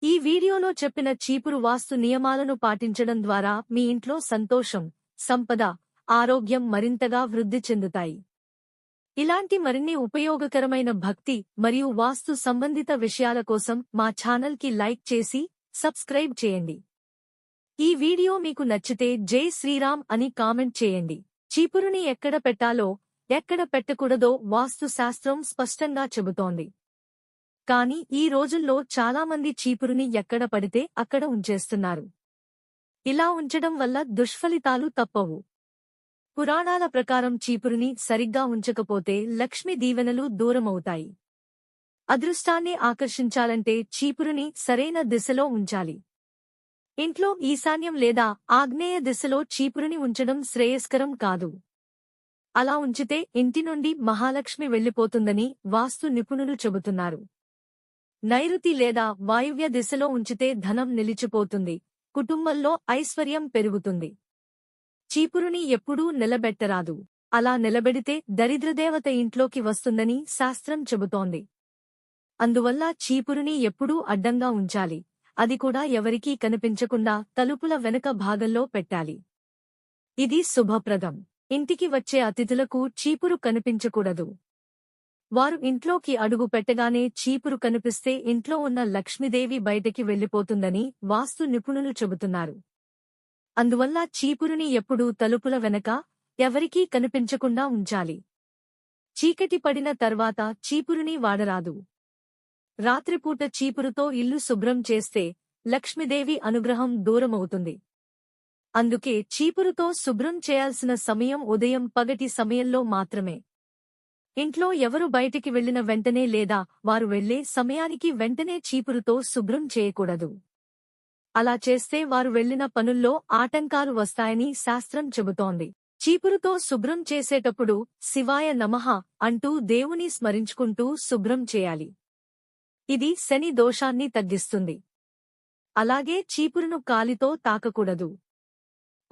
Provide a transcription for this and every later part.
ఈ వీడియోలో చెప్పిన చీపురు వాస్తు నియమాలను పాటించడం ద్వారా మీ ఇంట్లో సంతోషం, సంపద, ఆరోగ్యం మరింతగా వృద్ధి చెందుతాయి. ఇలాంటి మరిన్ని ఉపయోగకరమైన భక్తి మరియు వాస్తు సంబంధిత విషయాల కోసం మా ఛానల్కి లైక్ చేసి సబ్స్క్రైబ్ చేయండి. ఈ వీడియో మీకు నచ్చితే జై శ్రీరామ్ అని కామెంట్ చేయండి. చీపురుని ఎక్కడ పెట్టాలో, ఎక్కడ పెట్టకూడదో వాస్తు శాస్త్రం స్పష్టంగా చెబుతోంది. కానీ ఈ రోజుల్లో చాలామంది చీపురుని ఎక్కడ పడితే అక్కడ ఉంచేస్తున్నారు. ఇలా ఉంచడం వల్ల దుష్ఫలితాలు తప్పవు. పురాణాల ప్రకారం చీపురుని సరిగ్గా ఉంచకపోతే లక్ష్మి దీవెనలు దూరమవుతాయి. అదృష్టాన్ని ఆకర్షించాలంటే చీపురుని సరైన దిశలో ఉంచాలి. ఇంట్లో ఈశాన్యం లేదా ఆగ్నేయ దిశలో చీపురుని ఉంచడం శ్రేయస్కరం కాదు. అలా ఉంచితే ఇంటి నుండి మహాలక్ష్మి వెళ్లిపోతుందని వాస్తు నిపుణులు చెబుతున్నారు. నైరుతి లేదా వాయువ్య దిశలో ఉంచితే ధనం నిలిచిపోతుంది, కుటుంబంలో ఐశ్వర్యం పెరుగుతుంది. చీపురుని ఎప్పుడూ నిలబెట్టరాదు. అలా నిలబెడితే దరిద్రదేవత ఇంట్లోకి వస్తుందని శాస్త్రం చెబుతోంది. అందువల్ల చీపురుని ఎప్పుడూ అడ్డంగా ఉంచాలి. అది కూడా ఎవరికీ కనిపించకుండా తలుపుల వెనుక భాగంలో పెట్టాలి. ఇది శుభప్రదం. ఇంటికి వచ్చే అతిథులకు చీపురు కనిపించకూడదు. వారు ఇంట్లోకి అడుగు పెట్టగానే చీపురు కనిపిస్తే ఇంట్లో ఉన్న లక్ష్మీదేవి బయటికి వెళ్లిపోతుందని వాస్తు నిపుణులు చెబుతున్నారు. అందువల్ల చీపురుని ఎప్పుడూ తలుపుల వెనక, ఎవరికీ కనిపించకుండా ఉంచాలి. చీకటి పడిన తర్వాత చీపురుని వాడరాదు. రాత్రిపూట చీపురుతో ఇల్లు శుభ్రం చేస్తే లక్ష్మీదేవి అనుగ్రహం దూరమవుతుంది. అందుకే చీపురుతో శుభ్రం చేయాల్సిన సమయం ఉదయం పగటి సమయంలో మాత్రమే. ఇంట్లో ఎవరు బయటికి వెళ్లిన వెంటనే లేదా వారు వెళ్లే సమయానికి వెంటనే చీపురుతో శుభ్రం చేయకూడదు. అలా చేస్తే వారు వెళ్లిన పనుల్లో ఆటంకాలు వస్తాయని శాస్త్రం చెబుతోంది. చీపురుతో శుభ్రం చేసేటప్పుడు శివాయ నమః అంటూ దేవుని స్మరించుకుంటూ శుభ్రం చేయాలి. ఇది శని దోషాన్ని తగ్గిస్తుంది. అలాగే చీపురును కాలితో తాకకూడదు.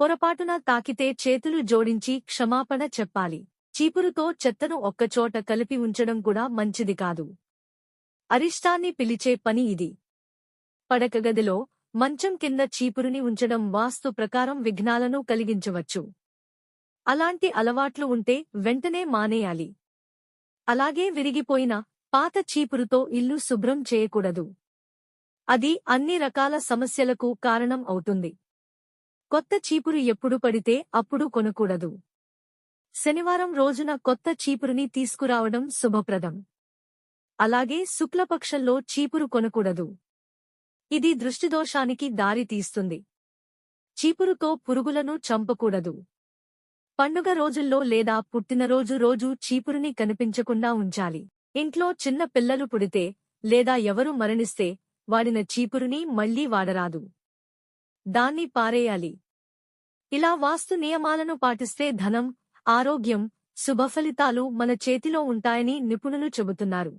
పొరపాటున తాకితే చేతులు జోడించి క్షమాపణ చెప్పాలి. చీపురుతో చెత్తను ఒక్కచోట కలిపి ఉంచడం కూడా మంచిది కాదు. అరిష్టాన్ని పిలిచే పని ఇది. పడకగదిలో, మంచం కింద చీపురుని ఉంచడం వాస్తు ప్రకారం విఘ్నాలను కలిగించవచ్చు. అలాంటి అలవాట్లు ఉంటే వెంటనే మానేయాలి. అలాగే విరిగిపోయిన పాత చీపురుతో ఇల్లు శుభ్రం చేయకూడదు. అది అన్ని రకాల సమస్యలకు కారణం అవుతుంది. కొత్త చీపురు ఎప్పుడు పడితే అప్పుడు కొనకూడదు. శనివారం రోజున కొత్త చీపురుని తీసుకురావడం శుభప్రదం. అలాగే శుక్లపక్షంలో చీపురు కొనకూడదు. ఇది దృష్టిదోషానికి దారి తీస్తుంది. చీపురుతో పురుగులను చంపకూడదు. పండుగ రోజుల్లో లేదా పుట్టినరోజు రోజు చీపురుని కనిపించకుండా ఉంచాలి. ఇంట్లో చిన్న పిల్లలు పుడితే లేదా ఎవరు మరణిస్తే వాడిన చీపురుని మళ్లీ వాడరాదు. దాన్ని పారేయాలి. ఇలా వాస్తు నియమాలను పాటిస్తే ధనం, ఆరోగ్యం, శుభఫలితాలు మన చేతిలో ఉంటాయని నిపుణులు చెబుతున్నారు.